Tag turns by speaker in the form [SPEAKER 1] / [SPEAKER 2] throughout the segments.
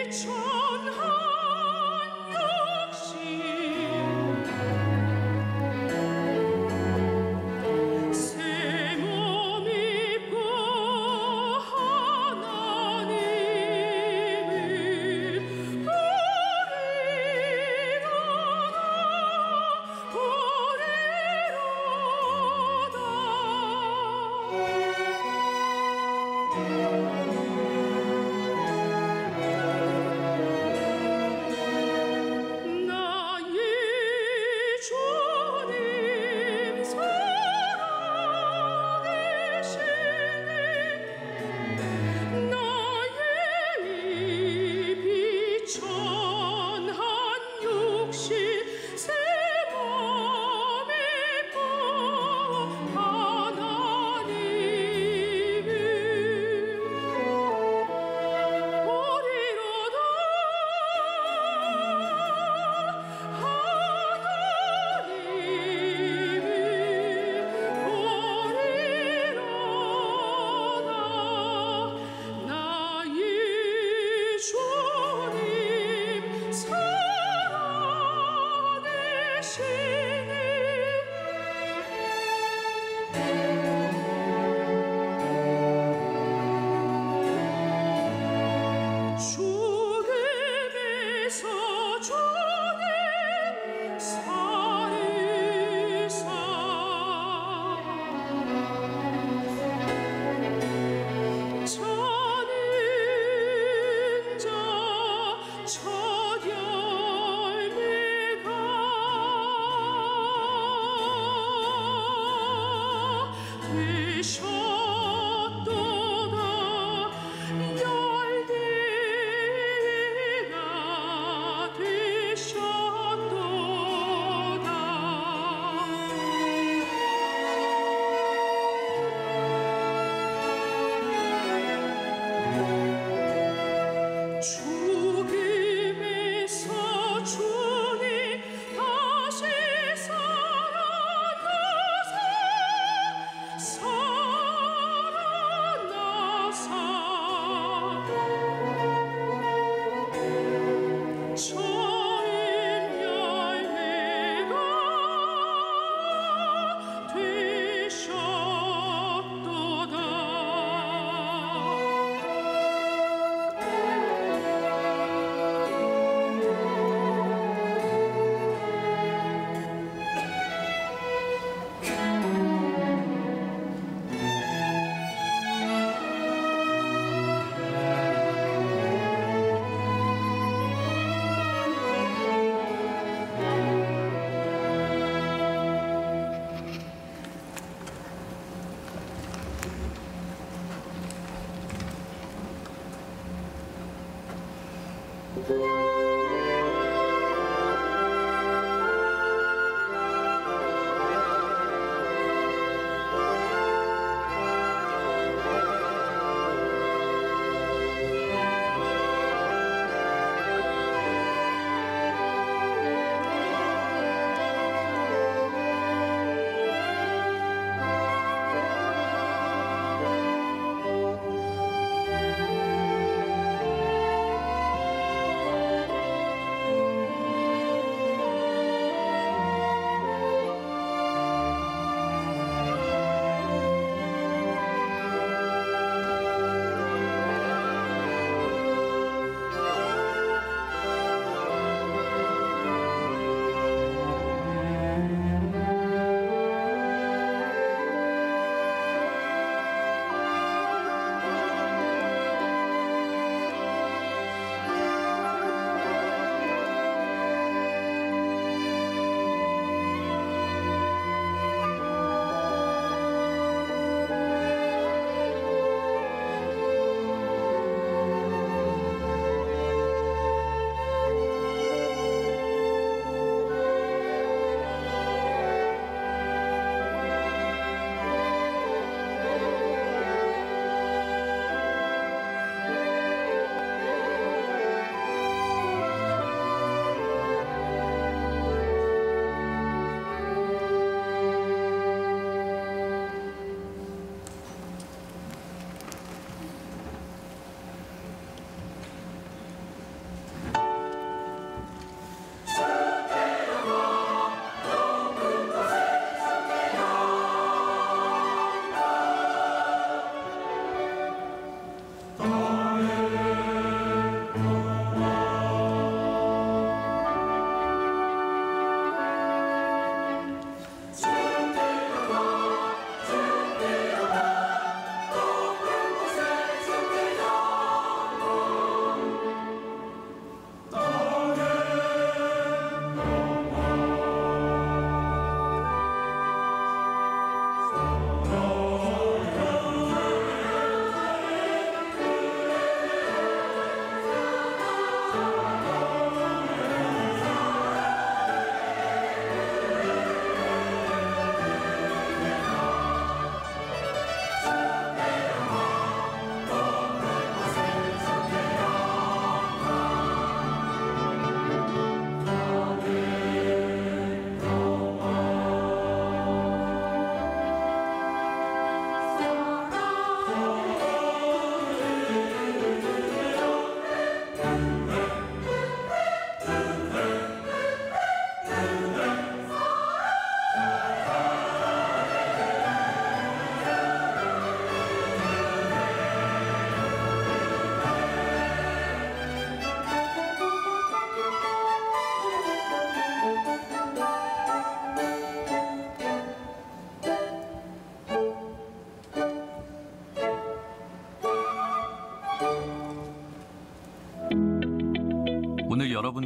[SPEAKER 1] 천한 역시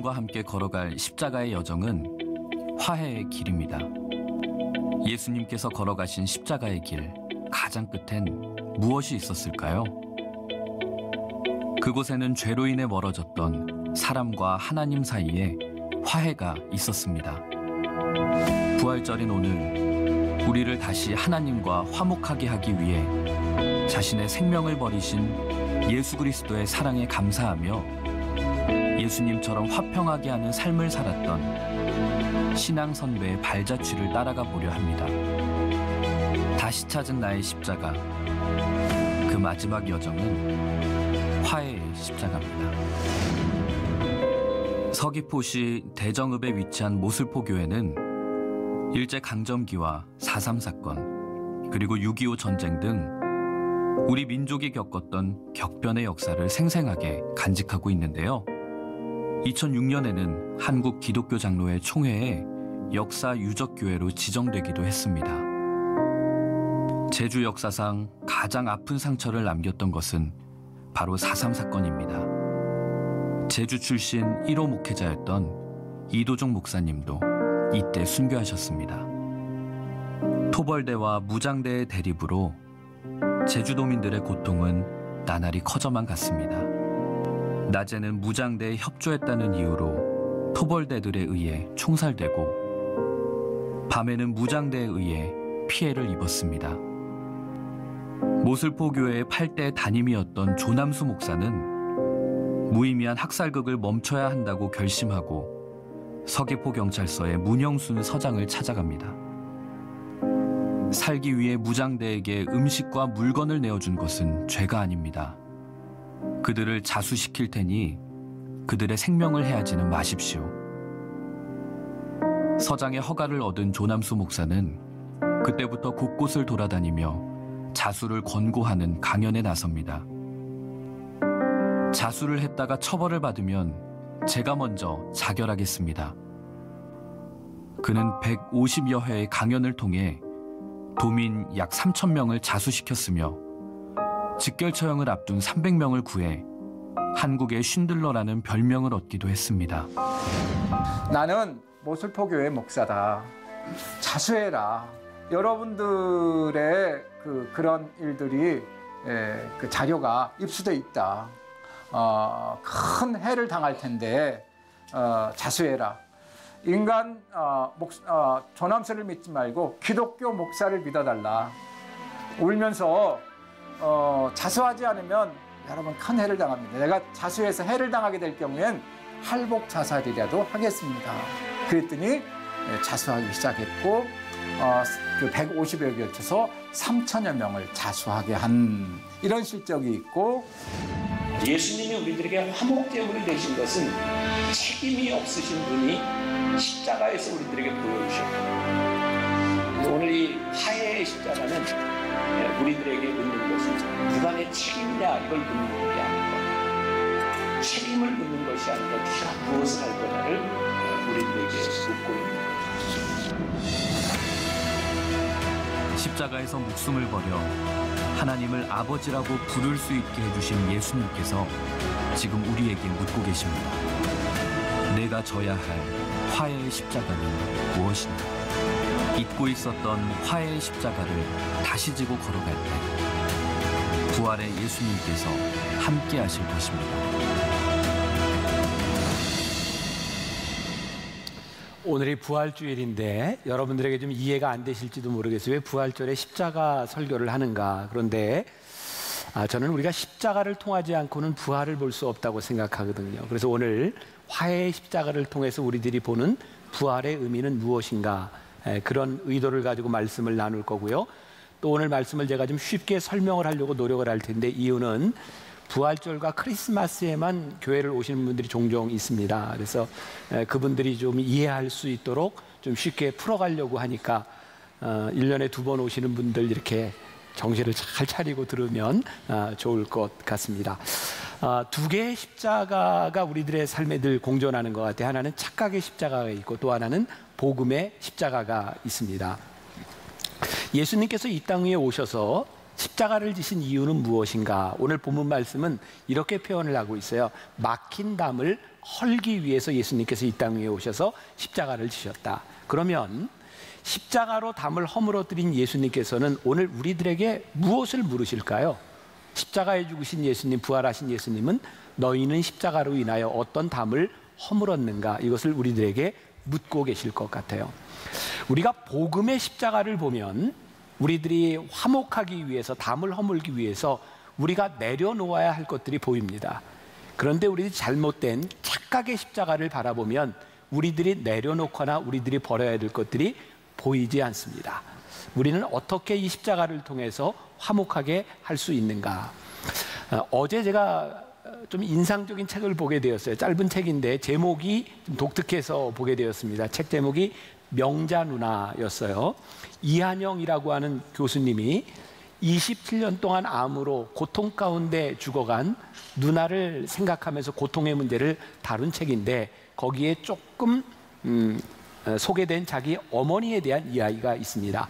[SPEAKER 1] 여러분과 함께 걸어갈 십자가의 여정은 화해의 길입니다. 예수님께서 걸어가신 십자가의 길, 가장 끝엔 무엇이 있었을까요? 그곳에는 죄로 인해 멀어졌던 사람과 하나님 사이에 화해가 있었습니다. 부활절인 오늘, 우리를 다시 하나님과 화목하게 하기 위해 자신의 생명을 버리신 예수 그리스도의 사랑에 감사하며 예수님처럼 화평하게 하는 삶을 살았던 신앙 선배의 발자취를 따라가 보려 합니다. 다시 찾은 나의 십자가, 그 마지막 여정은 화해의 십자가입니다. 서귀포시 대정읍에 위치한 모슬포교회는 일제강점기와 4.3 사건, 그리고 6.25 전쟁 등 우리 민족이 겪었던 격변의 역사를 생생하게 간직하고 있는데요. 2006년에는 한국 기독교 장로회 총회에 역사 유적교회로 지정되기도 했습니다. 제주 역사상 가장 아픈 상처를 남겼던 것은 바로 4.3 사건입니다. 제주 출신 1호 목회자였던 이도종 목사님도 이때 순교하셨습니다. 토벌대와 무장대의 대립으로 제주도민들의 고통은 나날이 커져만 갔습니다. 낮에는 무장대에 협조했다는 이유로 토벌대들에 의해 총살되고 밤에는 무장대에 의해 피해를 입었습니다. 모슬포교회의 8대 담임이었던 조남수 목사는 무의미한 학살극을 멈춰야 한다고 결심하고 서귀포경찰서의 문영순 서장을 찾아갑니다. 살기 위해 무장대에게 음식과 물건을 내어준 것은 죄가 아닙니다. 그들을 자수시킬 테니 그들의 생명을 해하지는 마십시오. 서장의 허가를 얻은 조남수 목사는 그때부터 곳곳을 돌아다니며 자수를 권고하는 강연에 나섭니다. 자수를 했다가 처벌을 받으면 제가 먼저 자결하겠습니다. 그는 150여 회의 강연을 통해 도민 약 3,000명을 자수시켰으며 직결 처형을 앞둔 300명을 구해 한국의 쉰들러라는 별명을 얻기도 했습니다.
[SPEAKER 2] 나는 모슬포교회 목사다. 자수해라. 여러분들의 그런 일들이 그 자료가 입수돼 있다. 큰 해를 당할 텐데 자수해라. 인간 조남수를 믿지 말고 기독교 목사를 믿어달라. 울면서 자수하지 않으면 여러분 큰 해를 당합니다. 내가 자수해서 해를 당하게 될 경우엔 할복 자살이라도 하겠습니다. 그랬더니 자수하기 시작했고 그 150여에 걸쳐서 3,000여 명을 자수하게 한 이런 실적이 있고,
[SPEAKER 3] 예수님이 우리들에게 화목제물이 되신 것은 책임이 없으신 분이 십자가에서 우리들에게 보여주셨고, 오늘 이 화해의 십자가는 우리들에게 묻는 것은 누구의 책임이냐 이걸 묻는 게 아니고 책임을 묻는 것이 아니라 네가 무엇을 할 거냐를 우리들에게 묻고 있는 것입니다.
[SPEAKER 1] 십자가에서 목숨을 버려 하나님을 아버지라고 부를 수 있게 해주신 예수님께서 지금 우리에게 묻고 계십니다. 내가 져야 할 화해의 십자가는 무엇인가? 잊고 있었던 화해의 십자가를 다시 지고 걸어갈 때 부활의 예수님께서 함께 하실 것입니다.
[SPEAKER 4] 오늘이 부활주일인데 여러분들에게 좀 이해가 안 되실지도 모르겠어요. 왜 부활절에 십자가 설교를 하는가? 그런데 저는 우리가 십자가를 통하지 않고는 부활을 볼 수 없다고 생각하거든요. 그래서 오늘 화해의 십자가를 통해서 우리들이 보는 부활의 의미는 무엇인가? 그런 의도를 가지고 말씀을 나눌 거고요. 또 오늘 말씀을 제가 좀 쉽게 설명을 하려고 노력을 할 텐데, 이유는 부활절과 크리스마스에만 교회를 오시는 분들이 종종 있습니다. 그래서 그분들이 좀 이해할 수 있도록 좀 쉽게 풀어가려고 하니까 1년에 2번 오시는 분들 이렇게 정신을 잘 차리고 들으면 좋을 것 같습니다. 두 개의 십자가가 우리들의 삶에 늘 공존하는 것 같아요. 하나는 착각의 십자가가 있고 또 하나는 복음의 십자가가 있습니다. 예수님께서 이 땅 위에 오셔서 십자가를 지신 이유는 무엇인가? 오늘 본문 말씀은 이렇게 표현을 하고 있어요. 막힌 담을 헐기 위해서 예수님께서 이 땅 위에 오셔서 십자가를 지셨다. 그러면 십자가로 담을 허물어뜨린 예수님께서는 오늘 우리들에게 무엇을 물으실까요? 십자가에 죽으신 예수님, 부활하신 예수님은 너희는 십자가로 인하여 어떤 담을 허물었는가? 이것을 우리들에게 묻고 계실 것 같아요. 우리가 복음의 십자가를 보면 우리들이 화목하기 위해서, 담을 허물기 위해서 우리가 내려놓아야 할 것들이 보입니다. 그런데 우리들이 잘못된 착각의 십자가를 바라보면 우리들이 내려놓거나 우리들이 버려야 될 것들이 보이지 않습니다. 우리는 어떻게 이 십자가를 통해서 화목하게 할 수 있는가? 어제 제가 좀 인상적인 책을 보게 되었어요. 짧은 책인데 제목이 좀 독특해서 보게 되었습니다. 책 제목이 명자 누나였어요. 이한영이라고 하는 교수님이 27년 동안 암으로 고통 가운데 죽어간 누나를 생각하면서 고통의 문제를 다룬 책인데 거기에 조금 소개된 자기 어머니에 대한 이야기가 있습니다.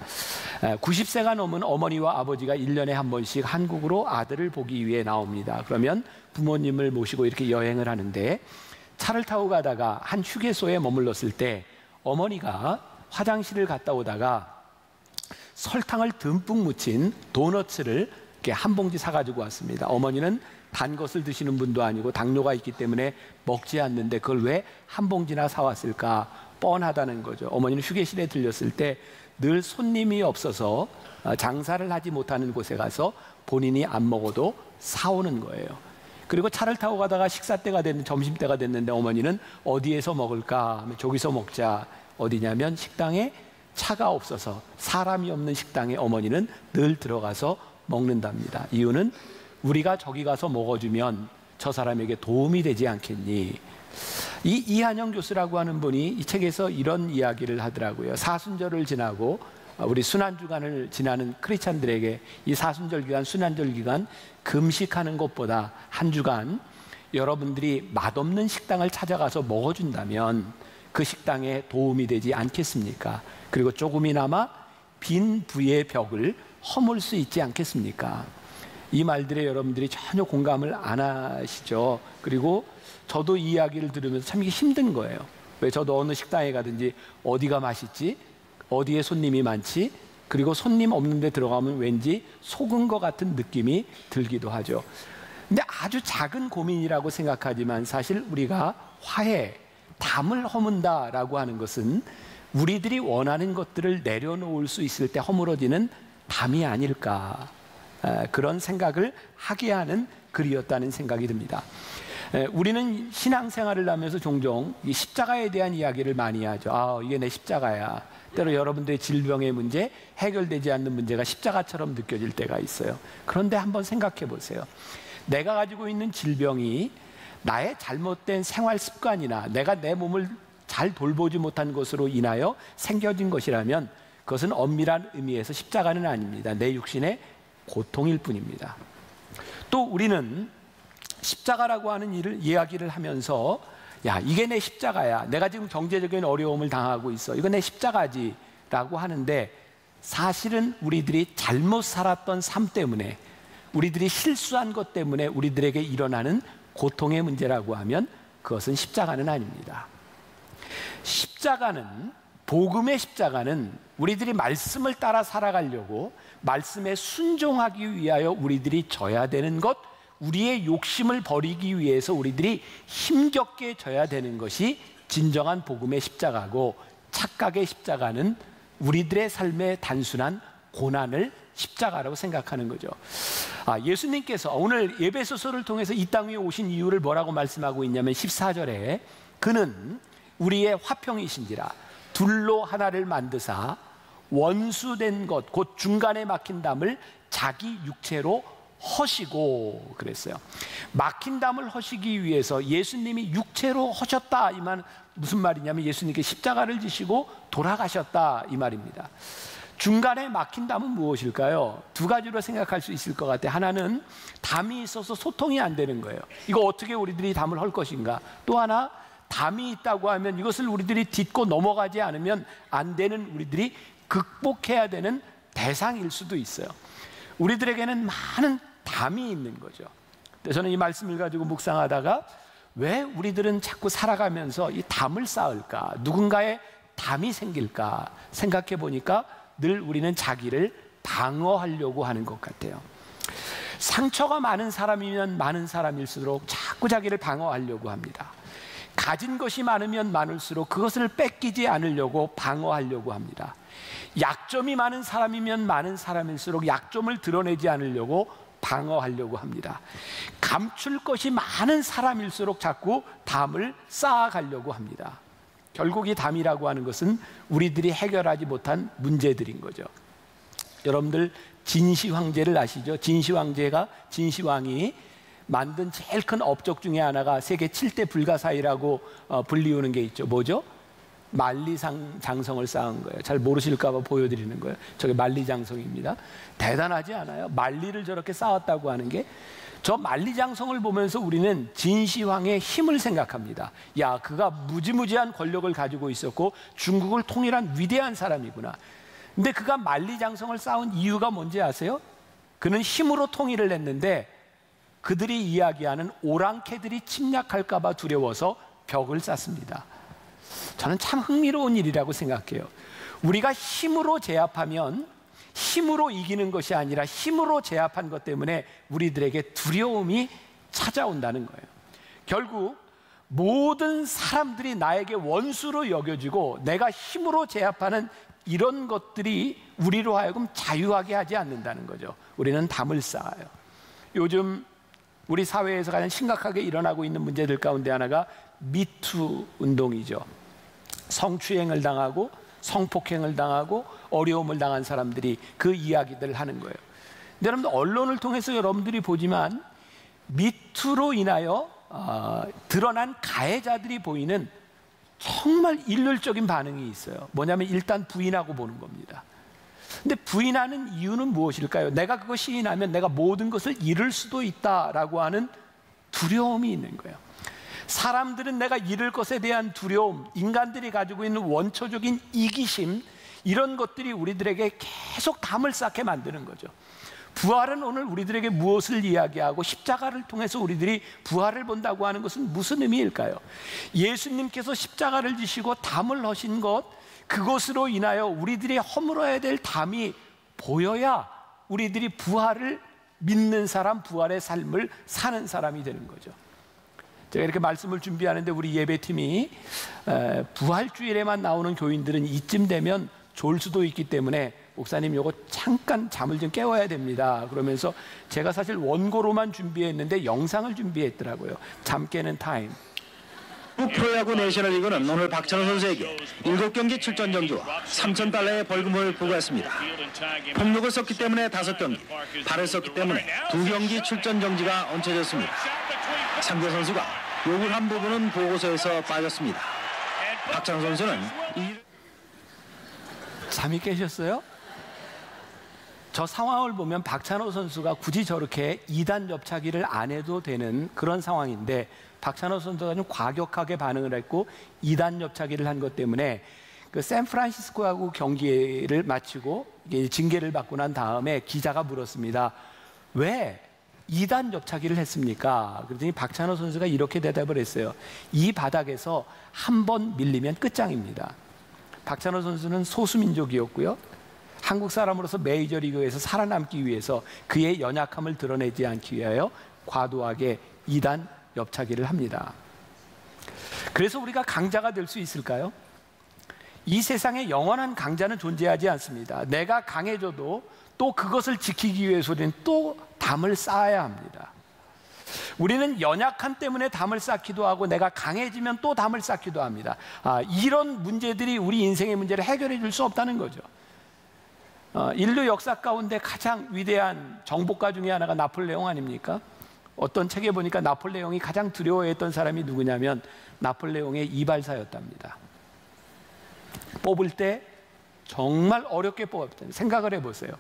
[SPEAKER 4] 90세가 넘은 어머니와 아버지가 1년에 한 번씩 한국으로 아들을 보기 위해 나옵니다. 그러면 부모님을 모시고 이렇게 여행을 하는데 차를 타고 가다가 한 휴게소에 머물렀을 때 어머니가 화장실을 갔다 오다가 설탕을 듬뿍 묻힌 도너츠를 이렇게 한 봉지 사가지고 왔습니다. 어머니는 단 것을 드시는 분도 아니고 당뇨가 있기 때문에 먹지 않는데 그걸 왜 한 봉지나 사왔을까 뻔하다는 거죠. 어머니는 휴게실에 들렸을 때 늘 손님이 없어서 장사를 하지 못하는 곳에 가서 본인이 안 먹어도 사오는 거예요. 그리고 차를 타고 가다가 식사 때가 됐는데 점심때가 됐는데 어머니는 어디에서 먹을까 하면 저기서 먹자. 어디냐면 식당에 차가 없어서 사람이 없는 식당에 어머니는 늘 들어가서 먹는답니다. 이유는 우리가 저기 가서 먹어주면 저 사람에게 도움이 되지 않겠니? 이 이한영 교수라고 하는 분이 이 책에서 이런 이야기를 하더라고요. 사순절을 지나고 우리 순환주간을 지나는 크리스찬들에게 이 사순절 기간, 순환절 기간 금식하는 것보다 한 주간 여러분들이 맛없는 식당을 찾아가서 먹어준다면 그 식당에 도움이 되지 않겠습니까? 그리고 조금이나마 빈 부의 벽을 허물 수 있지 않겠습니까? 이 말들에 여러분들이 전혀 공감을 안 하시죠. 그리고 저도 이 이야기를 들으면서 참 이게 힘든 거예요. 왜 저도 어느 식당에 가든지 어디가 맛있지? 어디에 손님이 많지? 그리고 손님 없는 데 들어가면 왠지 속은 것 같은 느낌이 들기도 하죠. 근데 아주 작은 고민이라고 생각하지만 사실 우리가 화해, 담을 허문다라고 하는 것은 우리들이 원하는 것들을 내려놓을 수 있을 때 허물어지는 담이 아닐까, 그런 생각을 하게 하는 글이었다는 생각이 듭니다. 우리는 신앙생활을 하면서 종종 이 십자가에 대한 이야기를 많이 하죠. 이게 내 십자가야. 때로 여러분들의 질병의 문제, 해결되지 않는 문제가 십자가처럼 느껴질 때가 있어요. 그런데 한번 생각해 보세요. 내가 가지고 있는 질병이 나의 잘못된 생활 습관이나 내가 내 몸을 잘 돌보지 못한 것으로 인하여 생겨진 것이라면 그것은 엄밀한 의미에서 십자가는 아닙니다. 내 육신의 고통일 뿐입니다. 또 우리는 십자가라고 하는 이야기를 하면서 야, 이게 내 십자가야. 내가 지금 경제적인 어려움을 당하고 있어. 이거 내 십자가지 라고 하는데 사실은 우리들이 잘못 살았던 삶 때문에, 우리들이 실수한 것 때문에 우리들에게 일어나는 고통의 문제라고 하면 그것은 십자가는 아닙니다. 십자가는, 복음의 십자가는 우리들이 말씀을 따라 살아가려고 말씀에 순종하기 위하여 우리들이 져야 되는 것, 우리의 욕심을 버리기 위해서 우리들이 힘겹게 져야 되는 것이 진정한 복음의 십자가고, 착각의 십자가는 우리들의 삶의 단순한 고난을 십자가라고 생각하는 거죠. 예수님께서 오늘 예배소서를 통해서 이 땅 위에 오신 이유를 뭐라고 말씀하고 있냐면 14절에 그는 우리의 화평이신지라 둘로 하나를 만드사 원수된 것 곧 중간에 막힌 담을 자기 육체로 허시고 그랬어요. 막힌 담을 허시기 위해서 예수님이 육체로 허셨다, 이 말 무슨 말이냐면 예수님께 십자가를 지시고 돌아가셨다, 이 말입니다. 중간에 막힌 담은 무엇일까요? 두 가지로 생각할 수 있을 것 같아요. 하나는 담이 있어서 소통이 안 되는 거예요. 이거 어떻게 우리들이 담을 헐 것인가. 또 하나, 담이 있다고 하면 이것을 우리들이 딛고 넘어가지 않으면 안 되는, 우리들이 극복해야 되는 대상일 수도 있어요. 우리들에게는 많은 담이 있는 거죠. 근데 저는 이 말씀을 가지고 묵상하다가 왜 우리들은 자꾸 살아가면서 이 담을 쌓을까? 누군가의 담이 생길까? 생각해 보니까 늘 우리는 자기를 방어하려고 하는 것 같아요. 상처가 많은 사람이면 많은 사람일수록 자꾸 자기를 방어하려고 합니다. 가진 것이 많으면 많을수록 그것을 뺏기지 않으려고 방어하려고 합니다. 약점이 많은 사람이면 많은 사람일수록 약점을 드러내지 않으려고 방어하려고 합니다. 감출 것이 많은 사람일수록 자꾸 담을 쌓아가려고 합니다. 결국 이 담이라고 하는 것은 우리들이 해결하지 못한 문제들인 거죠. 여러분들 진시 황제를 아시죠? 진시 황제가, 진시 왕이 만든 제일 큰 업적 중에 하나가 세계 7대 불가사의라고 불리우는 게 있죠. 뭐죠? 만리장성을 쌓은 거예요. 잘 모르실까 봐 보여드리는 거예요. 저게 만리장성입니다. 대단하지 않아요? 만리를 저렇게 쌓았다고 하는 게. 저 만리장성을 보면서 우리는 진시황의 힘을 생각합니다. 야, 그가 무지무지한 권력을 가지고 있었고 중국을 통일한 위대한 사람이구나. 근데 그가 만리장성을 쌓은 이유가 뭔지 아세요? 그는 힘으로 통일을 했는데 그들이 이야기하는 오랑캐들이 침략할까 봐 두려워서 벽을 쌓습니다. 저는 참 흥미로운 일이라고 생각해요. 우리가 힘으로 제압하면 힘으로 이기는 것이 아니라 힘으로 제압한 것 때문에 우리들에게 두려움이 찾아온다는 거예요. 결국 모든 사람들이 나에게 원수로 여겨지고 내가 힘으로 제압하는 이런 것들이 우리로 하여금 자유하게 하지 않는다는 거죠. 우리는 담을 쌓아요. 요즘 우리 사회에서 가장 심각하게 일어나고 있는 문제들 가운데 하나가 미투 운동이죠. 성추행을 당하고 성폭행을 당하고 어려움을 당한 사람들이 그 이야기들을 하는 거예요. 근데 여러분들 언론을 통해서 여러분들이 보지만 미투로 인하여 드러난 가해자들이 보이는 정말 일률적인 반응이 있어요. 뭐냐면 일단 부인하고 보는 겁니다. 근데 부인하는 이유는 무엇일까요? 내가 그거 시인하면 내가 모든 것을 잃을 수도 있다라고 하는 두려움이 있는 거예요. 사람들은 내가 잃을 것에 대한 두려움, 인간들이 가지고 있는 원초적인 이기심, 이런 것들이 우리들에게 계속 담을 쌓게 만드는 거죠. 부활은 오늘 우리들에게 무엇을 이야기하고 십자가를 통해서 우리들이 부활을 본다고 하는 것은 무슨 의미일까요? 예수님께서 십자가를 지시고 담을 하신 것, 그것으로 인하여 우리들이 허물어야 될 담이 보여야 우리들이 부활을 믿는 사람, 부활의 삶을 사는 사람이 되는 거죠. 제가 이렇게 말씀을 준비하는데 우리 예배팀이 부활주일에만 나오는 교인들은 이쯤 되면 졸 수도 있기 때문에 목사님 요거 잠깐 잠을 좀 깨워야 됩니다. 그러면서 제가 사실 원고로만 준비했는데 영상을 준비했더라고요. 잠 깨는 타임.
[SPEAKER 5] 프로야구 내셔널리그는 오늘 박찬호 선수에게 7경기 출전 정지와 $3,000의 벌금을 부과했습니다. 폭력을 썼기 때문에 5경기, 발을 썼기 때문에 2경기 출전 정지가 얹혀졌습니다. 상대 선수가 욕을 한 부분은 보고서에서 빠졌습니다. 박찬호 선수는
[SPEAKER 4] 잠이 깨셨어요? 저 상황을 보면 박찬호 선수가 굳이 저렇게 2단 접차기를 안 해도 되는 그런 상황인데 박찬호 선수가 좀 과격하게 반응을 했고 2단 접차기를 한 것 때문에 그 샌프란시스코하고 경기를 마치고 징계를 받고 난 다음에 기자가 물었습니다. 왜 2단 접차기를 했습니까? 그랬더니 박찬호 선수가 이렇게 대답을 했어요. 이 바닥에서 한 번 밀리면 끝장입니다. 박찬호 선수는 소수민족이었고요. 한국 사람으로서 메이저리그에서 살아남기 위해서 그의 연약함을 드러내지 않기 위하여 과도하게 2단 옆차기를 합니다. 그래서 우리가 강자가 될 수 있을까요? 이 세상에 영원한 강자는 존재하지 않습니다. 내가 강해져도 또 그것을 지키기 위해서 우리는 또 담을 쌓아야 합니다. 우리는 연약함 때문에 담을 쌓기도 하고 내가 강해지면 또 담을 쌓기도 합니다. 이런 문제들이 우리 인생의 문제를 해결해 줄 수 없다는 거죠. 인류 역사 가운데 가장 위대한 정복가 중에 하나가 나폴레옹 아닙니까? 어떤 책에 보니까 나폴레옹이 가장 두려워했던 사람이 누구냐면 나폴레옹의 이발사였답니다. 뽑을 때 정말 어렵게 뽑았다. 생각을 해보세요.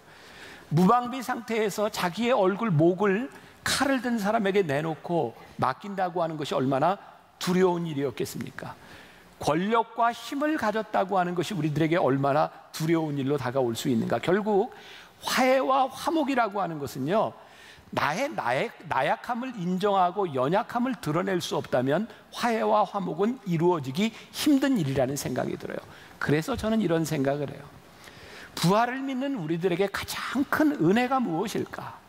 [SPEAKER 4] 무방비 상태에서 자기의 얼굴, 목을 칼을 든 사람에게 내놓고 맡긴다고 하는 것이 얼마나 두려운 일이었겠습니까? 권력과 힘을 가졌다고 하는 것이 우리들에게 얼마나 두려운 일로 다가올 수 있는가? 결국 화해와 화목이라고 하는 것은요, 나의 나약함을 인정하고 연약함을 드러낼 수 없다면 화해와 화목은 이루어지기 힘든 일이라는 생각이 들어요. 그래서 저는 이런 생각을 해요. 부활을 믿는 우리들에게 가장 큰 은혜가 무엇일까?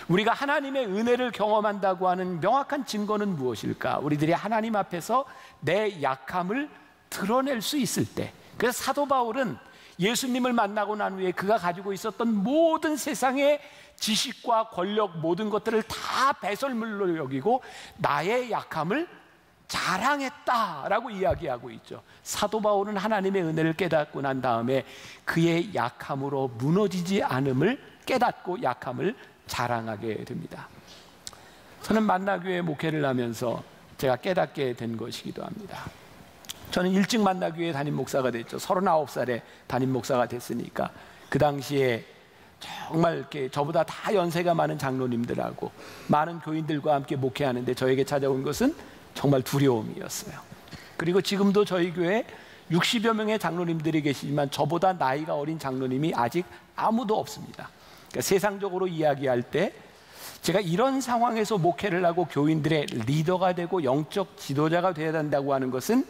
[SPEAKER 4] 우리가 하나님의 은혜를 경험한다고 하는 명확한 증거는 무엇일까? 우리들이 하나님 앞에서 내 약함을 드러낼 수 있을 때. 그래서 사도 바울은 예수님을 만나고 난 후에 그가 가지고 있었던 모든 세상의 지식과 권력, 모든 것들을 다 배설물로 여기고 나의 약함을 자랑했다라고 이야기하고 있죠. 사도 바울은 하나님의 은혜를 깨닫고 난 다음에 그의 약함으로 무너지지 않음을 깨닫고 약함을 자랑하게 됩니다. 저는 만나교회 목회를 하면서 제가 깨닫게 된 것이기도 합니다. 저는 일찍 만나교회 담임 목사가 됐죠. 39살에 담임 목사가 됐으니까 그 당시에 정말 이렇게 저보다 다 연세가 많은 장로님들하고 많은 교인들과 함께 목회하는데 저에게 찾아온 것은 정말 두려움이었어요. 그리고 지금도 저희 교회에 60여 명의 장로님들이 계시지만 저보다 나이가 어린 장로님이 아직 아무도 없습니다. 그러니까 세상적으로 이야기할 때 제가 이런 상황에서 목회를 하고 교인들의 리더가 되고 영적 지도자가 되어야 된다고 하는 것은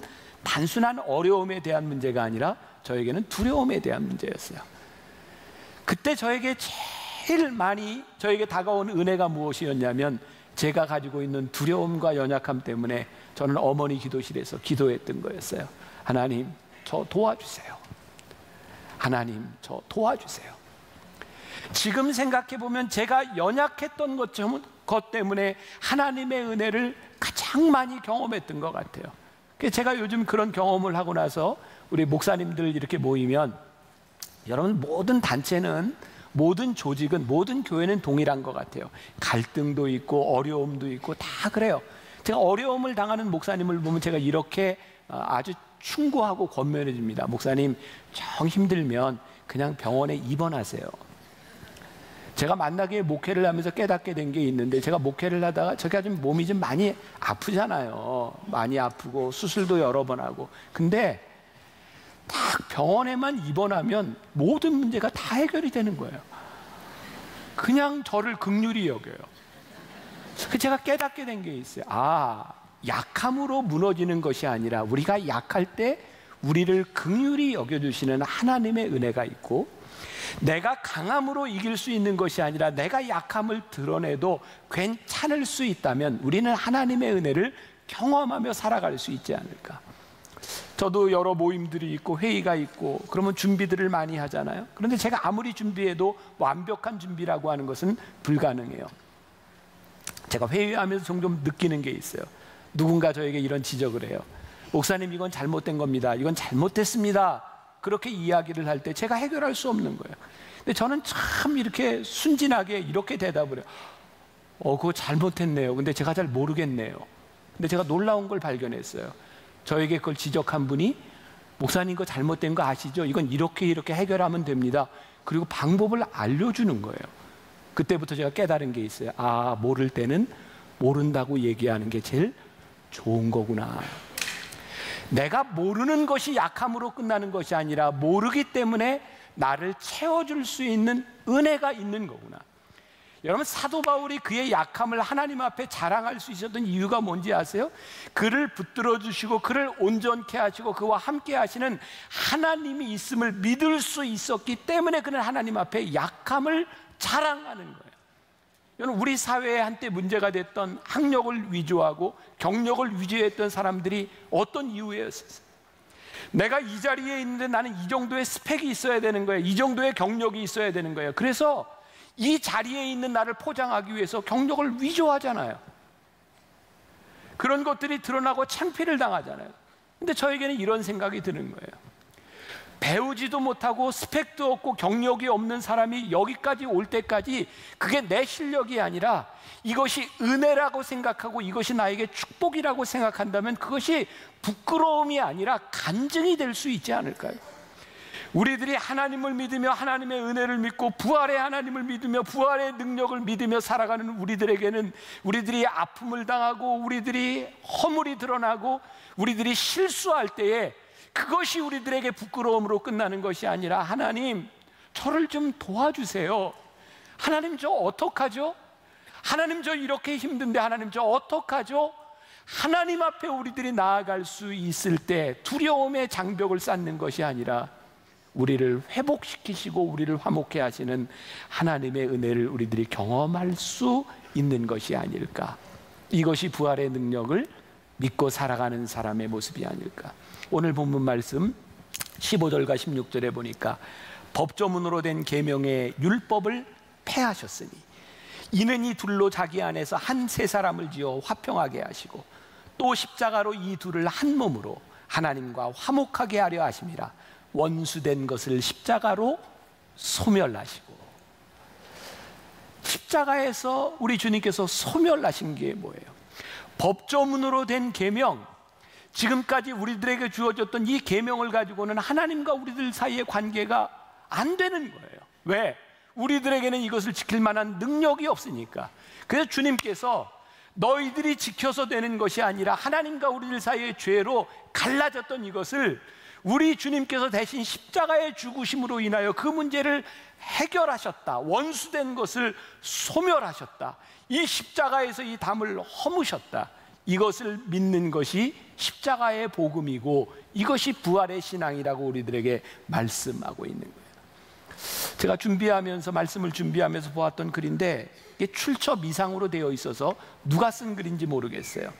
[SPEAKER 4] 단순한 어려움에 대한 문제가 아니라 저에게는 두려움에 대한 문제였어요. 그때 저에게 제일 많이 저에게 다가온 은혜가 무엇이었냐면 제가 가지고 있는 두려움과 연약함 때문에 저는 어머니 기도실에서 기도했던 거였어요. 하나님, 저 도와주세요. 하나님, 저 도와주세요. 지금 생각해보면 제가 연약했던 것 때문에 하나님의 은혜를 가장 많이 경험했던 것 같아요. 제가 요즘 그런 경험을 하고 나서 우리 목사님들 이렇게 모이면 여러분, 모든 단체는, 모든 조직은, 모든 교회는 동일한 것 같아요. 갈등도 있고 어려움도 있고 다 그래요. 제가 어려움을 당하는 목사님을 보면 제가 이렇게 아주 충고하고 권면해 줍니다. 목사님, 정 힘들면 그냥 병원에 입원하세요. 제가 만나게 목회를 하면서 깨닫게 된 게 있는데, 제가 목회를 하다가 제가 좀 몸이 좀 많이 아프잖아요. 많이 아프고 수술도 여러 번 하고. 근데 딱 병원에만 입원하면 모든 문제가 다 해결이 되는 거예요. 그냥 저를 긍휼히 여겨요. 제가 깨닫게 된 게 있어요. 아, 약함으로 무너지는 것이 아니라 우리가 약할 때 우리를 긍휼히 여겨주시는 하나님의 은혜가 있고, 내가 강함으로 이길 수 있는 것이 아니라 내가 약함을 드러내도 괜찮을 수 있다면 우리는 하나님의 은혜를 경험하며 살아갈 수 있지 않을까. 저도 여러 모임들이 있고 회의가 있고 그러면 준비들을 많이 하잖아요. 그런데 제가 아무리 준비해도 완벽한 준비라고 하는 것은 불가능해요. 제가 회의하면서 종종 느끼는 게 있어요. 누군가 저에게 이런 지적을 해요. 목사님, 이건 잘못된 겁니다. 이건 잘못됐습니다. 그렇게 이야기를 할 때 제가 해결할 수 없는 거예요. 근데 저는 참 이렇게 순진하게 이렇게 대답을 해요. 그거 잘못했네요. 근데 제가 잘 모르겠네요. 근데 제가 놀라운 걸 발견했어요. 저에게 그걸 지적한 분이, 목사님 그거 잘못된 거 아시죠? 이건 이렇게 해결하면 됩니다. 그리고 방법을 알려주는 거예요. 그때부터 제가 깨달은 게 있어요. 아, 모를 때는 모른다고 얘기하는 게 제일 좋은 거구나. 내가 모르는 것이 약함으로 끝나는 것이 아니라 모르기 때문에 나를 채워줄 수 있는 은혜가 있는 거구나. 여러분, 사도 바울이 그의 약함을 하나님 앞에 자랑할 수 있었던 이유가 뭔지 아세요? 그를 붙들어 주시고 그를 온전케 하시고 그와 함께 하시는 하나님이 있음을 믿을 수 있었기 때문에 그는 하나님 앞에 약함을 자랑하는 거예요. 여러분, 우리 사회에 한때 문제가 됐던 학력을 위조하고 경력을 위조했던 사람들이 어떤 이유였어요? 내가 이 자리에 있는데 나는 이 정도의 스펙이 있어야 되는 거예요. 이 정도의 경력이 있어야 되는 거예요. 그래서 이 자리에 있는 나를 포장하기 위해서 경력을 위조하잖아요. 그런 것들이 드러나고 창피를 당하잖아요. 근데 저에게는 이런 생각이 드는 거예요. 배우지도 못하고 스펙도 없고 경력이 없는 사람이 여기까지 올 때까지 그게 내 실력이 아니라 이것이 은혜라고 생각하고 이것이 나에게 축복이라고 생각한다면 그것이 부끄러움이 아니라 간증이 될 수 있지 않을까요? 우리들이 하나님을 믿으며 하나님의 은혜를 믿고 부활의 하나님을 믿으며 부활의 능력을 믿으며 살아가는 우리들에게는 우리들이 아픔을 당하고 우리들이 허물이 드러나고 우리들이 실수할 때에 그것이 우리들에게 부끄러움으로 끝나는 것이 아니라, 하나님, 저를 좀 도와주세요. 하나님, 저 어떡하죠? 하나님, 저 이렇게 힘든데 하나님, 저 어떡하죠? 하나님 앞에 우리들이 나아갈 수 있을 때 두려움의 장벽을 쌓는 것이 아니라 우리를 회복시키시고 우리를 화목해 하시는 하나님의 은혜를 우리들이 경험할 수 있는 것이 아닐까. 이것이 부활의 능력을 믿고 살아가는 사람의 모습이 아닐까. 오늘 본문 말씀 15절과 16절에 보니까 법조문으로 된 계명의 율법을 폐하셨으니 이는 이 둘로 자기 안에서 한 세 사람을 지어 화평하게 하시고 또 십자가로 이 둘을 한 몸으로 하나님과 화목하게 하려 하심이라. 원수된 것을 십자가로 소멸하시고. 십자가에서 우리 주님께서 소멸하신 게 뭐예요? 법조문으로 된 계명, 지금까지 우리들에게 주어졌던 이 계명을 가지고는 하나님과 우리들 사이의 관계가 안 되는 거예요. 왜? 우리들에게는 이것을 지킬 만한 능력이 없으니까. 그래서 주님께서 너희들이 지켜서 되는 것이 아니라 하나님과 우리들 사이의 죄로 갈라졌던 이것을 우리 주님께서 대신 십자가의 죽으심으로 인하여 그 문제를 해결하셨다. 원수된 것을 소멸하셨다. 이 십자가에서 이 담을 허무셨다. 이것을 믿는 것이 십자가의 복음이고 이것이 부활의 신앙이라고 우리들에게 말씀하고 있는 거예요. 제가 말씀을 준비하면서 보았던 글인데 이게 출처 미상으로 되어 있어서 누가 쓴 글인지 모르겠어요.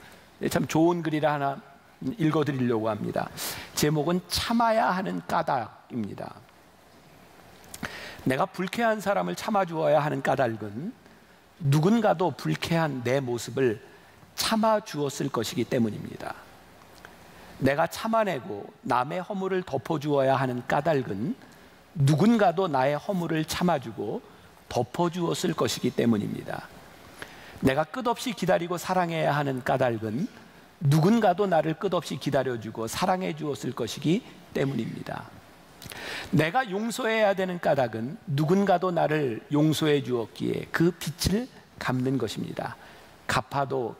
[SPEAKER 4] 참 좋은 글이라 하나 읽어드리려고 합니다. 제목은 참아야 하는 까닭입니다. 내가 불쾌한 사람을 참아주어야 하는 까닭은 누군가도 불쾌한 내 모습을 참아주었을 것이기 때문입니다. 내가 참아내고 남의 허물을 덮어주어야 하는 까닭은 누군가도 나의 허물을 참아주고 덮어주었을 것이기 때문입니다. 내가 끝없이 기다리고 사랑해야 하는 까닭은 누군가도 나를 끝없이 기다려주고 사랑해 주었을 것이기 때문입니다. 내가 용서해야 되는 까닭은 누군가도 나를 용서해 주었기에 그 빚을 갚는 것입니다. 갚아도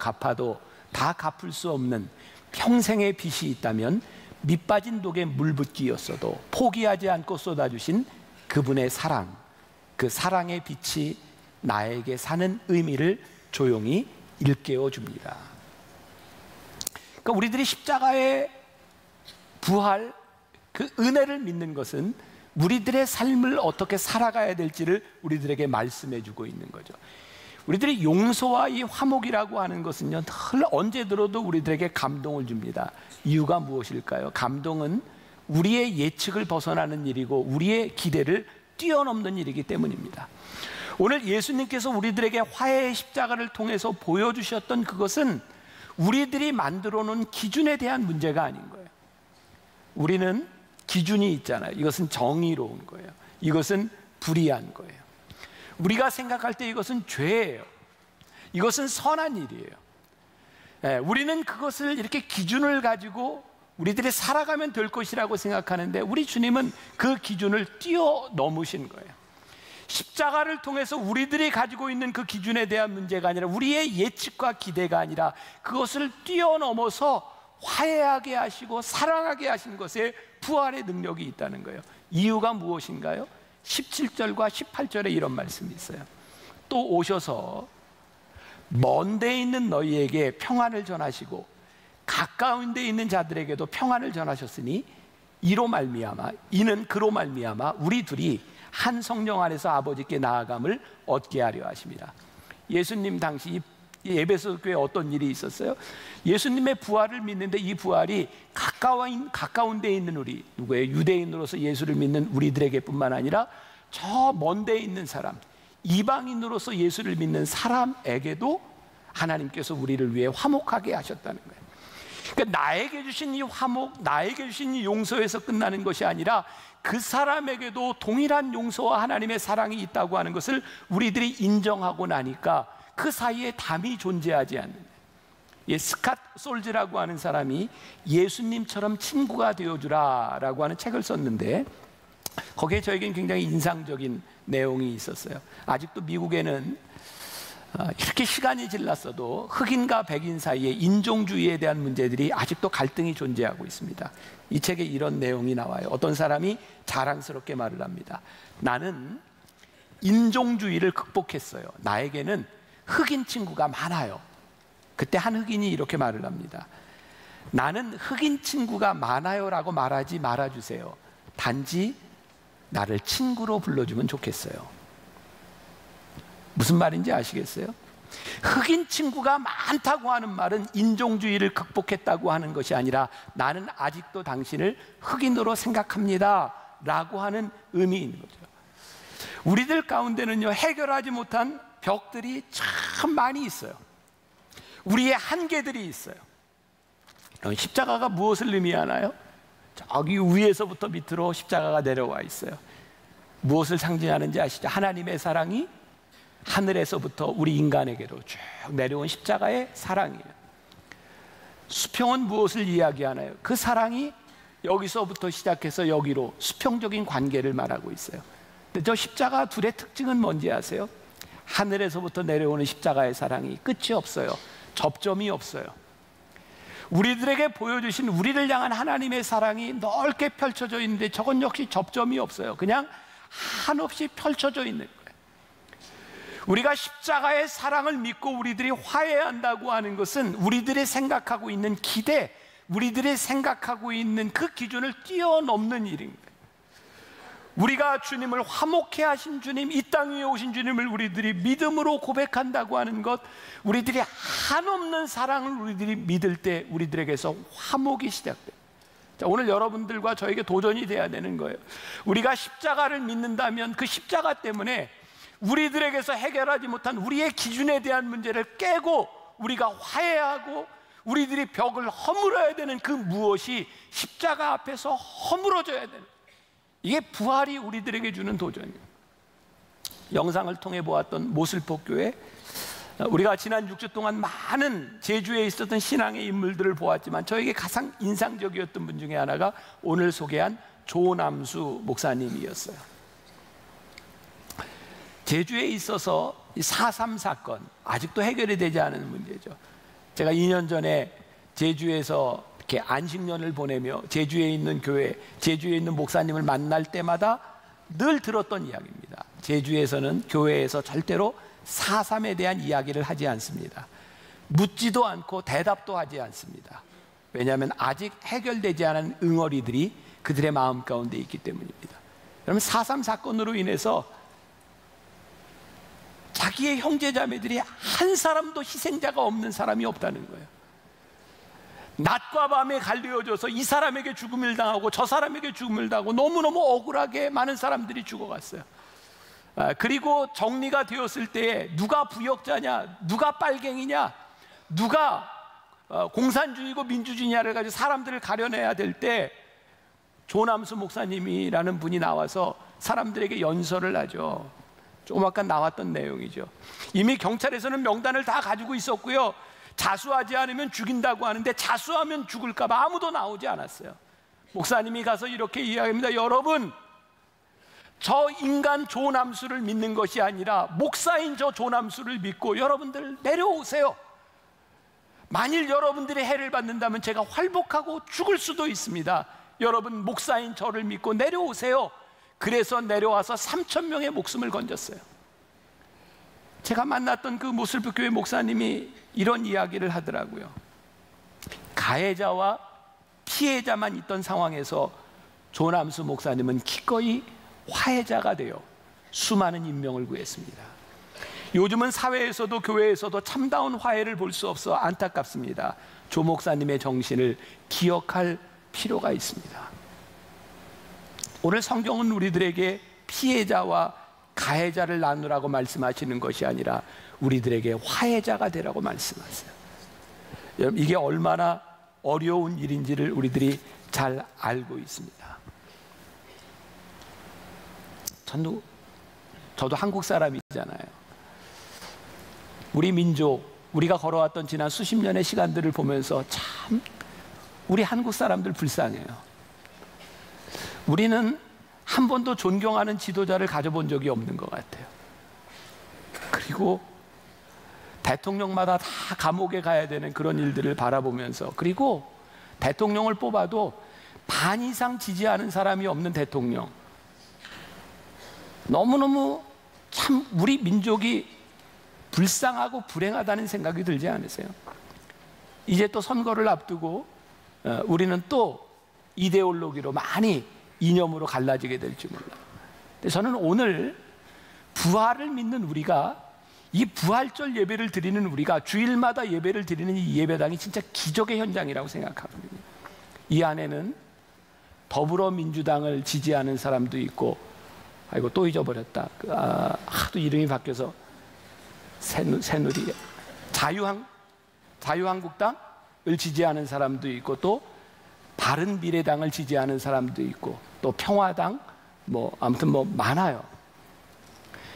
[SPEAKER 4] 다 갚을 수 없는 평생의 빚이 있다면 밑빠진 독에 물 붓기였어도 포기하지 않고 쏟아주신 그분의 사랑, 그 사랑의 빛이 나에게 사는 의미를 조용히 일깨워 줍니다. 그러니까 우리들이 십자가의 부활, 그 은혜를 믿는 것은 우리들의 삶을 어떻게 살아가야 될지를 우리들에게 말씀해 주고 있는 거죠. 우리들이 용서와 이 화목이라고 하는 것은요, 늘 언제 들어도 우리들에게 감동을 줍니다. 이유가 무엇일까요? 감동은 우리의 예측을 벗어나는 일이고 우리의 기대를 뛰어넘는 일이기 때문입니다. 오늘 예수님께서 우리들에게 화해의 십자가를 통해서 보여주셨던 그것은 우리들이 만들어 놓은 기준에 대한 문제가 아닌 거예요. 우리는 기준이 있잖아요. 이것은 정의로운 거예요. 이것은 불의한 거예요. 우리가 생각할 때 이것은 죄예요. 이것은 선한 일이에요. 우리는 그것을 이렇게 기준을 가지고 우리들이 살아가면 될 것이라고 생각하는데 우리 주님은 그 기준을 뛰어넘으신 거예요. 십자가를 통해서 우리들이 가지고 있는 그 기준에 대한 문제가 아니라 우리의 예측과 기대가 아니라 그것을 뛰어넘어서 화해하게 하시고 사랑하게 하신 것에 부활의 능력이 있다는 거예요. 이유가 무엇인가요? 17절과 18절에 이런 말씀이 있어요. 또 오셔서 먼 데 있는 너희에게 평안을 전하시고 가까운 데 있는 자들에게도 평안을 전하셨으니 이는 그로 말미암아 우리 둘이 한 성령 안에서 아버지께 나아감을 얻게 하려 하십니다. 예수님 당시 에베소 교회에 어떤 일이 있었어요? 예수님의 부활을 믿는데 이 부활이 가까운 데 있는 우리, 누구예요? 유대인으로서 예수를 믿는 우리들에게 뿐만 아니라 저 먼 데 있는 사람, 이방인으로서 예수를 믿는 사람에게도 하나님께서 우리를 위해 화목하게 하셨다는 거예요. 그러니까 나에게 주신 이 화목, 나에게 주신 이 용서에서 끝나는 것이 아니라 그 사람에게도 동일한 용서와 하나님의 사랑이 있다고 하는 것을 우리들이 인정하고 나니까 그 사이에 담이 존재하지 않는, 스캇 솔즈라고 하는 사람이 예수님처럼 친구가 되어주라라고 하는 책을 썼는데 거기에 저에겐 굉장히 인상적인 내용이 있었어요. 아직도 미국에는 이렇게 시간이 지났어도 흑인과 백인 사이에 인종주의에 대한 문제들이 아직도 갈등이 존재하고 있습니다. 이 책에 이런 내용이 나와요. 어떤 사람이 자랑스럽게 말을 합니다. 나는 인종주의를 극복했어요. 나에게는 흑인 친구가 많아요. 그때 한 흑인이 이렇게 말을 합니다. 나는 흑인 친구가 많아요라고 말하지 말아주세요. 단지 나를 친구로 불러주면 좋겠어요. 무슨 말인지 아시겠어요? 흑인 친구가 많다고 하는 말은 인종주의를 극복했다고 하는 것이 아니라 나는 아직도 당신을 흑인으로 생각합니다 라고 하는 의미인 거죠. 우리들 가운데는요, 해결하지 못한 벽들이 참 많이 있어요. 우리의 한계들이 있어요. 십자가가 무엇을 의미하나요? 저기 위에서부터 밑으로 십자가가 내려와 있어요. 무엇을 상징하는지 아시죠? 하나님의 사랑이 하늘에서부터 우리 인간에게로 쭉 내려온 십자가의 사랑이에요. 수평은 무엇을 이야기하나요? 그 사랑이 여기서부터 시작해서 여기로 수평적인 관계를 말하고 있어요. 근데 저 십자가 둘의 특징은 뭔지 아세요? 하늘에서부터 내려오는 십자가의 사랑이 끝이 없어요. 접점이 없어요. 우리들에게 보여주신 우리를 향한 하나님의 사랑이 넓게 펼쳐져 있는데 저건 역시 접점이 없어요. 그냥 한없이 펼쳐져 있는 거예요. 우리가 십자가의 사랑을 믿고 우리들이 화해한다고 하는 것은 우리들이 생각하고 있는 기대, 우리들이 생각하고 있는 그 기준을 뛰어넘는 일인 거예요. 우리가 주님을 화목해 하신 주님, 이 땅 위에 오신 주님을 우리들이 믿음으로 고백한다고 하는 것, 우리들이 한없는 사랑을 우리들이 믿을 때 우리들에게서 화목이 시작돼요. 자, 오늘 여러분들과 저에게 도전이 돼야 되는 거예요. 우리가 십자가를 믿는다면 그 십자가 때문에 우리들에게서 해결하지 못한 우리의 기준에 대한 문제를 깨고 우리가 화해하고 우리들이 벽을 허물어야 되는 그 무엇이 십자가 앞에서 허물어져야 되는, 이게 부활이 우리들에게 주는 도전이에요. 영상을 통해 보았던 모슬포교회, 우리가 지난 6주 동안 많은 제주에 있었던 신앙의 인물들을 보았지만 저에게 가장 인상적이었던 분 중에 하나가 오늘 소개한 조남수 목사님이었어요. 제주에 있어서 4.3 사건, 아직도 해결이 되지 않은 문제죠. 제가 2년 전에 제주에서 이렇게 안식년을 보내며 제주에 있는 교회, 제주에 있는 목사님을 만날 때마다 늘 들었던 이야기입니다. 제주에서는 교회에서 절대로 4.3에 대한 이야기를 하지 않습니다. 묻지도 않고 대답도 하지 않습니다. 왜냐하면 아직 해결되지 않은 응어리들이 그들의 마음 가운데 있기 때문입니다. 그러면 4.3 사건으로 인해서 자기의 형제자매들이 한 사람도 희생자가 없는 사람이 없다는 거예요. 낮과 밤에 갈리어져서 이 사람에게 죽음을 당하고 저 사람에게 죽음을 당하고 너무너무 억울하게 많은 사람들이 죽어갔어요. 그리고 정리가 되었을 때에 누가 부역자냐, 누가 빨갱이냐, 누가 공산주의고 민주주의냐를 가지고 사람들을 가려내야 될 때 조남수 목사님이라는 분이 나와서 사람들에게 연설을 하죠. 조금 아까 나왔던 내용이죠. 이미 경찰에서는 명단을 다 가지고 있었고요, 자수하지 않으면 죽인다고 하는데 자수하면 죽을까 봐 아무도 나오지 않았어요. 목사님이 가서 이렇게 이야기합니다. 여러분, 저 인간 조남수를 믿는 것이 아니라 목사인 저 조남수를 믿고 여러분들 내려오세요. 만일 여러분들이 해를 받는다면 제가 활복하고 죽을 수도 있습니다. 여러분, 목사인 저를 믿고 내려오세요. 그래서 내려와서 3,000명의 목숨을 건졌어요. 제가 만났던 그 모슬포교회 목사님이 이런 이야기를 하더라고요. 가해자와 피해자만 있던 상황에서 조남수 목사님은 기꺼이 화해자가 되어 수많은 인명을 구했습니다. 요즘은 사회에서도 교회에서도 참다운 화해를 볼 수 없어 안타깝습니다. 조 목사님의 정신을 기억할 필요가 있습니다. 오늘 성경은 우리들에게 피해자와 가해자를 나누라고 말씀하시는 것이 아니라 우리들에게 화해자가 되라고 말씀하세요. 여러분, 이게 얼마나 어려운 일인지를 우리들이 잘 알고 있습니다. 저도 한국 사람이잖아요. 우리 민족, 우리가 걸어왔던 지난 수십 년의 시간들을 보면서 참 우리 한국 사람들 불쌍해요. 우리는 한 번도 존경하는 지도자를 가져본 적이 없는 것 같아요. 그리고 대통령마다 다 감옥에 가야 되는 그런 일들을 바라보면서, 그리고 대통령을 뽑아도 반 이상 지지하는 사람이 없는 대통령, 너무너무 참 우리 민족이 불쌍하고 불행하다는 생각이 들지 않으세요? 이제 또 선거를 앞두고 우리는 또 이데올로기로 많이 이념으로 갈라지게 될지 몰라요. 근데 저는 오늘 부활을 믿는 우리가, 이 부활절 예배를 드리는 우리가, 주일마다 예배를 드리는 이 예배당이 진짜 기적의 현장이라고 생각하거든요. 이 안에는 더불어민주당을 지지하는 사람도 있고, 아이고 또 잊어버렸다, 하도 이름이 바뀌어서 새누리, 자유한국당을 지지하는 사람도 있고, 또 바른미래당을 지지하는 사람도 있고, 또 평화당, 아무튼 많아요.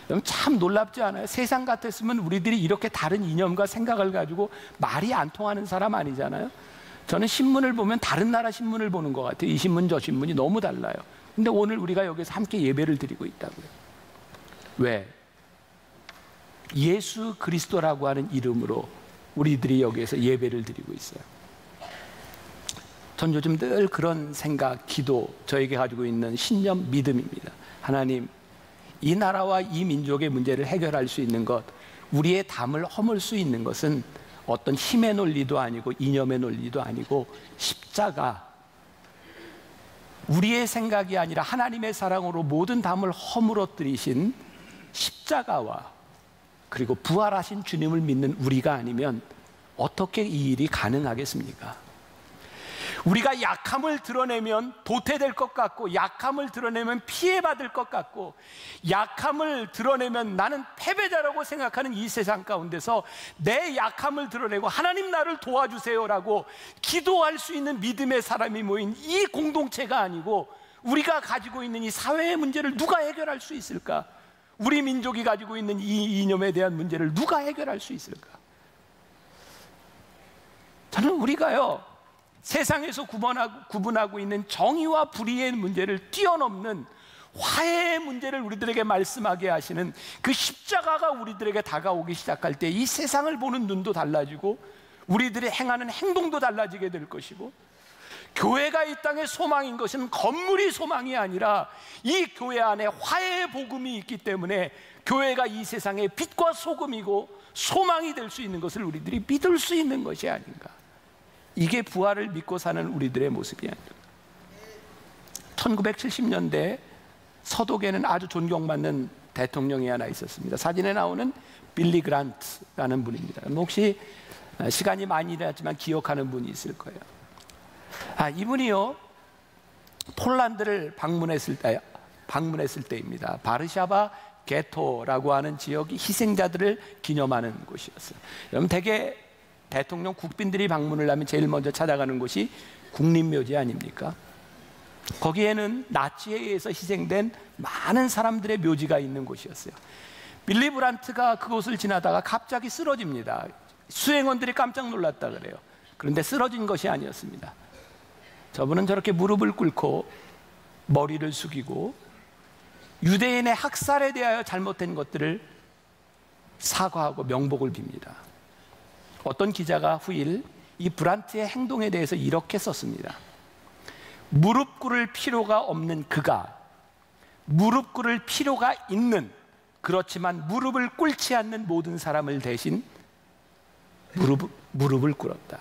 [SPEAKER 4] 여러분 참 놀랍지 않아요? 세상 같았으면 우리들이 이렇게 다른 이념과 생각을 가지고 말이 안 통하는 사람 아니잖아요. 저는 신문을 보면 다른 나라 신문을 보는 것 같아요. 이 신문 저 신문이 너무 달라요. 근데 오늘 우리가 여기서 함께 예배를 드리고 있다고요. 왜? 예수 그리스도라고 하는 이름으로 우리들이 여기에서 예배를 드리고 있어요. 전 요즘 늘 그런 생각, 기도, 저에게 가지고 있는 신념, 믿음입니다. 하나님, 이 나라와 이 민족의 문제를 해결할 수 있는 것, 우리의 담을 허물 수 있는 것은 어떤 힘의 논리도 아니고 이념의 논리도 아니고 십자가, 우리의 생각이 아니라 하나님의 사랑으로 모든 담을 허물어뜨리신 십자가와, 그리고 부활하신 주님을 믿는 우리가 아니면 어떻게 이 일이 가능하겠습니까? 우리가 약함을 드러내면 도태될 것 같고, 약함을 드러내면 피해받을 것 같고, 약함을 드러내면 나는 패배자라고 생각하는 이 세상 가운데서 내 약함을 드러내고 하나님 나를 도와주세요라고 기도할 수 있는 믿음의 사람이 모인 이 공동체가 아니고, 우리가 가지고 있는 이 사회의 문제를 누가 해결할 수 있을까? 우리 민족이 가지고 있는 이 이념에 대한 문제를 누가 해결할 수 있을까? 저는 우리가요, 세상에서 구분하고 있는 정의와 불의의 문제를 뛰어넘는 화해의 문제를 우리들에게 말씀하게 하시는 그 십자가가 우리들에게 다가오기 시작할 때 이 세상을 보는 눈도 달라지고 우리들이 행하는 행동도 달라지게 될 것이고, 교회가 이 땅의 소망인 것은 건물이 소망이 아니라 이 교회 안에 화해의 복음이 있기 때문에 교회가 이 세상의 빛과 소금이고 소망이 될 수 있는 것을 우리들이 믿을 수 있는 것이 아닌가. 이게 부활을 믿고 사는 우리들의 모습이 아닙니다. 1970년대 서독에는 아주 존경받는 대통령이 하나 있었습니다. 사진에 나오는 빌리 그란트라는 분입니다. 혹시 시간이 많이 지났지만 기억하는 분이 있을 거예요. 이분이요, 폴란드를 방문했을 때입니다. 바르샤바 게토라고 하는 지역이 희생자들을 기념하는 곳이었어요. 여러분, 대개 대통령 국빈들이 방문을 하면 제일 먼저 찾아가는 곳이 국립묘지 아닙니까? 거기에는 나치에 의해서 희생된 많은 사람들의 묘지가 있는 곳이었어요. 빌리 브란트가 그곳을 지나다가 갑자기 쓰러집니다. 수행원들이 깜짝 놀랐다 그래요. 그런데 쓰러진 것이 아니었습니다. 저분은 저렇게 무릎을 꿇고 머리를 숙이고 유대인의 학살에 대하여 잘못된 것들을 사과하고 명복을 빕니다. 어떤 기자가 후일 이 브란트의 행동에 대해서 이렇게 썼습니다. 무릎 꿇을 필요가 없는 그가 무릎 꿇을 필요가 있는, 그렇지만 무릎을 꿇지 않는 모든 사람을 대신 무릎을 꿇었다.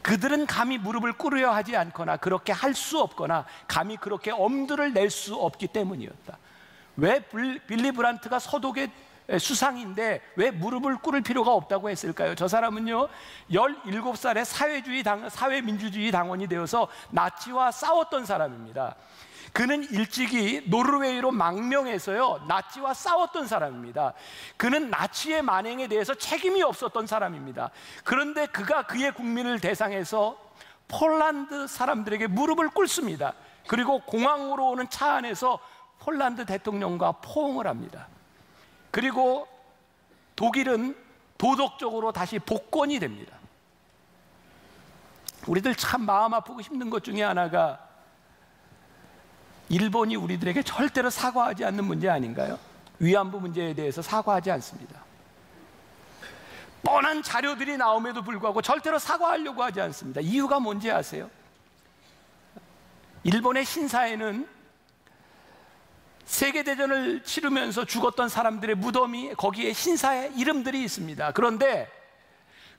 [SPEAKER 4] 그들은 감히 무릎을 꿇으려 하지 않거나 그렇게 할 수 없거나 감히 그렇게 엄두를 낼 수 없기 때문이었다. 왜 빌리 브란트가 서독의 수상인데 왜 무릎을 꿇을 필요가 없다고 했을까요? 저 사람은요, 17살에 사회민주주의 당원이 되어서 나치와 싸웠던 사람입니다. 그는 일찍이 노르웨이로 망명해서요, 나치와 싸웠던 사람입니다. 그는 나치의 만행에 대해서 책임이 없었던 사람입니다. 그런데 그가 그의 국민을 대상해서 폴란드 사람들에게 무릎을 꿇습니다. 그리고 공항으로 오는 차 안에서 폴란드 대통령과 포옹을 합니다. 그리고 독일은 도덕적으로 다시 복권이 됩니다. 우리들 참 마음 아프고 힘든 것 중에 하나가 일본이 우리들에게 절대로 사과하지 않는 문제 아닌가요? 위안부 문제에 대해서 사과하지 않습니다. 뻔한 자료들이 나옴에도 불구하고 절대로 사과하려고 하지 않습니다. 이유가 뭔지 아세요? 일본의 신사에는 세계대전을 치르면서 죽었던 사람들의 무덤이 거기에 신사의 이름들이 있습니다. 그런데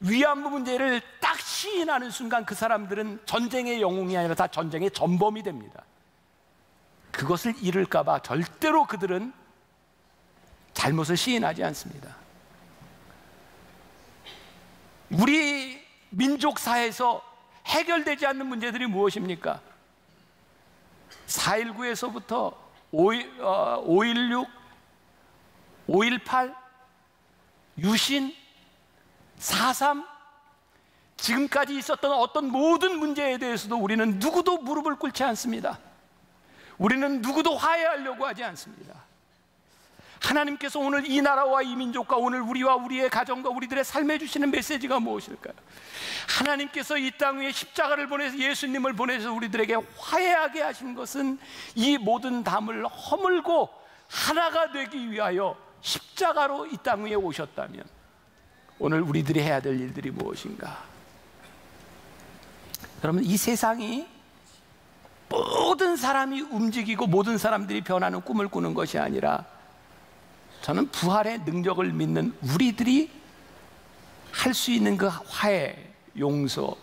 [SPEAKER 4] 위안부 문제를 딱 시인하는 순간 그 사람들은 전쟁의 영웅이 아니라 다 전쟁의 전범이 됩니다. 그것을 잃을까 봐 절대로 그들은 잘못을 시인하지 않습니다. 우리 민족사에서 해결되지 않는 문제들이 무엇입니까? 4.19에서부터 5.16, 5.18, 유신, 4.3 지금까지 있었던 어떤 모든 문제에 대해서도 우리는 누구도 무릎을 꿇지 않습니다. 우리는 누구도 화해하려고 하지 않습니다. 하나님께서 오늘 이 나라와 이 민족과 오늘 우리와 우리의 가정과 우리들의 삶에 주시는 메시지가 무엇일까요? 하나님께서 이 땅 위에 십자가를 보내서 예수님을 보내서 우리들에게 화해하게 하신 것은 이 모든 담을 허물고 하나가 되기 위하여 십자가로 이 땅 위에 오셨다면 오늘 우리들이 해야 될 일들이 무엇인가? 여러분, 이 세상이 모든 사람이 움직이고 모든 사람들이 변하는 꿈을 꾸는 것이 아니라 저는 부활의 능력을 믿는 우리들이 할 수 있는 그 화해, 용서,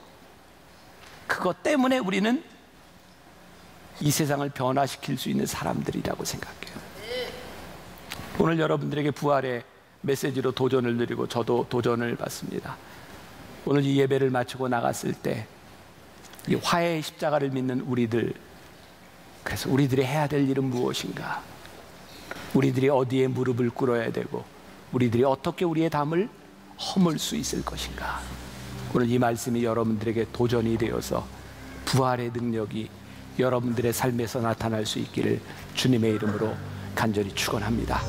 [SPEAKER 4] 그것 때문에 우리는 이 세상을 변화시킬 수 있는 사람들이라고 생각해요. 오늘 여러분들에게 부활의 메시지로 도전을 드리고 저도 도전을 받습니다. 오늘 이 예배를 마치고 나갔을 때 이 화해의 십자가를 믿는 우리들, 그래서 우리들이 해야 될 일은 무엇인가? 우리들이 어디에 무릎을 꿇어야 되고 우리들이 어떻게 우리의 담을 허물 수 있을 것인가? 오늘 이 말씀이 여러분들에게 도전이 되어서 부활의 능력이 여러분들의 삶에서 나타날 수 있기를 주님의 이름으로 간절히 축원합니다.